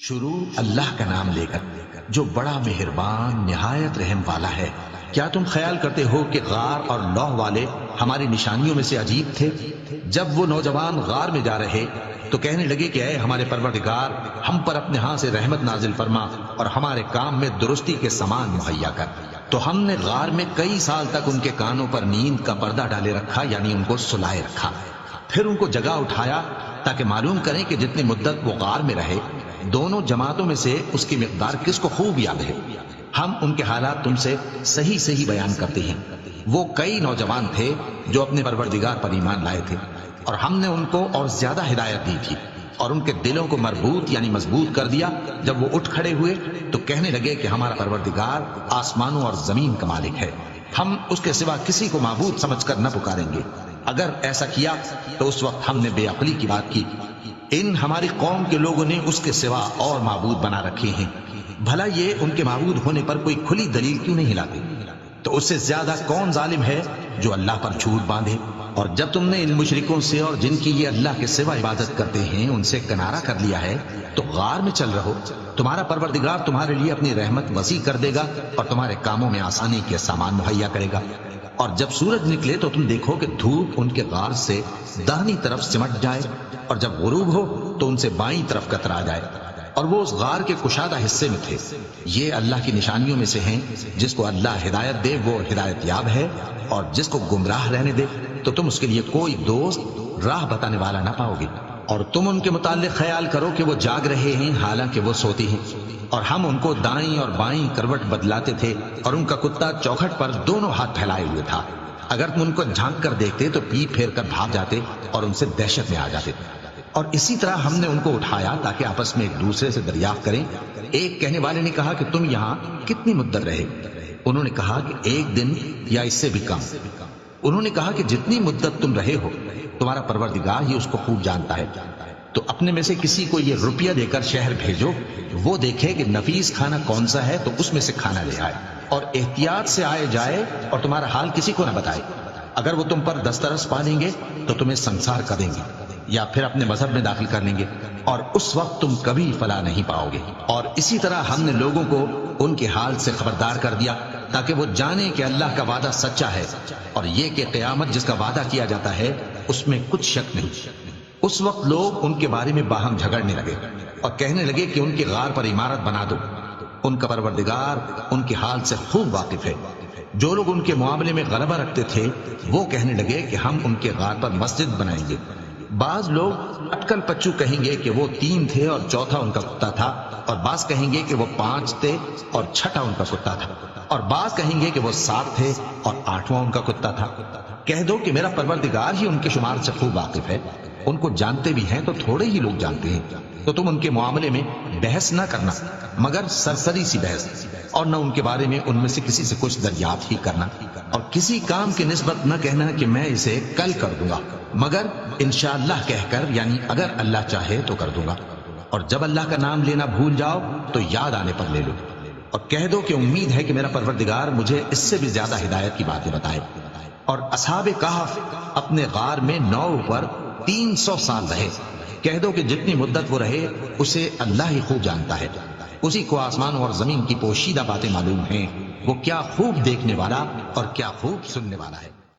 شروع اللہ کا نام لے کر جو بڑا مہربان نہایت رحم والا ہے۔ کیا تم خیال کرتے ہو کہ غار اور لوح والے ہماری نشانیوں میں سے عجیب تھے؟ جب وہ نوجوان غار میں جا رہے تو کہنے لگے کہ اے ہمارے پروردگار، ہم پر اپنے ہاں سے رحمت نازل فرما اور ہمارے کام میں درستی کے سامان مہیا کر۔ تو ہم نے غار میں کئی سال تک ان کے کانوں پر نیند کا پردہ ڈالے رکھا، یعنی ان کو سلائے رکھا۔ پھر ان کو جگہ اٹھایا تاکہ معلوم کریں کہ جتنی مدت وہ غار میں رہے دونوں جماعتوں میں سے اس کی مقدار کس کو خوب یاد ہے۔ ہم ان کے حالات تم سے صحیح صحیح بیان کرتے ہیں۔ وہ کئی نوجوان تھے جو اپنے پروردگار پر ایمان لائے تھے، اور ہم نے ان کو اور زیادہ ہدایت دی تھی اور ان کے دلوں کو مربوط یعنی مضبوط کر دیا۔ جب وہ اٹھ کھڑے ہوئے تو کہنے لگے کہ ہمارا پروردگار آسمانوں اور زمین کا مالک ہے، ہم اس کے سوا کسی کو معبود سمجھ کر نہ پکاریں گے۔ اگر ایسا کیا تو اس وقت ہم نے بے عقلی کی بات کی۔ ان ہماری قوم کے لوگوں نے اس کے سوا اور معبود بنا رکھے ہیں، بھلا یہ ان کے معبود ہونے پر کوئی کھلی دلیل کیوں نہیں لاتے؟ تو اس سے زیادہ کون ظالم ہے جو اللہ پر جھوٹ باندھے؟ اور جب تم نے ان مشرکوں سے اور جن کی یہ اللہ کے سوا عبادت کرتے ہیں ان سے کنارہ کر لیا ہے تو غار میں چل رہو، تمہارا پروردگار تمہارے لیے اپنی رحمت وسیع کر دے گا اور تمہارے کاموں میں آسانی کے سامان مہیا کرے گا۔ اور جب سورج نکلے تو تم دیکھو کہ دھوپ ان کے غار سے داہنی طرف سمٹ جائے، اور جب غروب ہو تو ان سے بائیں طرف کترا جائے، اور وہ اس غار کے کشادہ حصے میں تھے۔ یہ اللہ کی نشانیوں میں سے ہیں، جس کو اللہ ہدایت دے وہ ہدایت یاب ہے، اور جس کو گمراہ رہنے دے تو تم اس کے لیے کوئی دوست راہ بتانے والا نہ پاؤ گے۔ اور تم ان کے متعلق خیال کرو کہ وہ جاگ رہے ہیں حالانکہ وہ سوتے ہیں، اور ہم ان کو دائیں اور بائیں کروٹ بدلاتے تھے، اور ان کا کتا چوکھٹ پر دونوں ہاتھ پھیلائے ہوئے تھا۔ اگر تم ان کو جھانک کر دیکھتے تو پیٹ پھیر کر بھاگ جاتے اور ان سے دہشت میں آ جاتے۔ اور اسی طرح ہم نے ان کو اٹھایا تاکہ آپس میں ایک دوسرے سے دریافت کریں۔ ایک کہنے والے نے کہا کہ تم یہاں کتنی مدت رہے؟ انہوں نے کہا کہ ایک دن یا اس سے بھی کم۔ انہوں نے کہا کہ جتنی مدت تم رہے ہو تمہارا پروردگار ہی اس کو خوب جانتا ہے۔ تو اپنے میں سے کسی کو یہ روپیہ دے کر شہر بھیجو، وہ دیکھے کہ نفیس کھانا کون سا ہے تو اس میں سے کھانا لے آئے، اور احتیاط سے آئے جائے اور تمہارا حال کسی کو نہ بتائے۔ اگر وہ تم پر دسترس پا لیں گے تو تمہیں سنسار کر دیں گے یا پھر اپنے مذہب میں داخل کر لیں گے، اور اس وقت تم کبھی فلاح نہیں پاؤ گے۔ اور اسی طرح ہم نے لوگوں کو ان کے حال سے خبردار کر دیا تاکہ وہ جانیں کہ اللہ کا وعدہ سچا ہے، اور یہ کہ قیامت جس کا وعدہ کیا جاتا ہے اس میں کچھ شک نہیں۔ اس وقت لوگ ان کے بارے میں باہم جھگڑنے لگے اور کہنے لگے کہ ان کے غار پر عمارت بنا دو۔ ان کا پروردگار ان کے حال سے خوب واقف ہے۔ جو لوگ ان کے معاملے میں غلبہ رکھتے تھے وہ کہنے لگے کہ ہم ان کے غار پر مسجد بنائیں گے۔ بعض لوگ اٹکل پچو کہیں گے کہ وہ 3 تھے اور چوتھا ان کا کتا تھا، اور بعض کہیں گے کہ وہ 5 تھے اور چھٹا ان کا کتا تھا، اور بعض کہیں گے کہ وہ 7 تھے اور 8واں ان کا کتا تھا۔ کہہ دو کہ میرا پروردگار ہی ان کے شمار سے خوب واقف ہے، ان کو جانتے بھی ہیں تو تھوڑے ہی لوگ جانتے ہیں۔ تو تم ان کے معاملے میں بحث نہ کرنا مگر سرسری سی بحث، اور نہ ان کے بارے میں ان میں سے کسی سے کچھ دریافت ہی کرنا، اور کسی کام کی نسبت نہ کہنا کہ میں اسے کل کر دوں گا، مگر انشاءاللہ کہہ کر، یعنی اگر اللہ چاہے تو کر دوں گا۔ اور جب اللہ کا نام لینا بھول جاؤ تو یاد آنے پر لے لو، اور کہہ دو کہ امید ہے کہ میرا پروردگار مجھے اس سے بھی زیادہ ہدایت کی باتیں بتائے۔ اور اصحاب کہف اپنے غار میں 9 پر 300 سال رہے۔ کہہ دو کہ جتنی مدت وہ رہے اسے اللہ ہی خوب جانتا ہے، اسی کو آسمانوں اور زمین کی پوشیدہ باتیں معلوم ہیں، وہ کیا خوب دیکھنے والا اور کیا خوب سننے والا ہے۔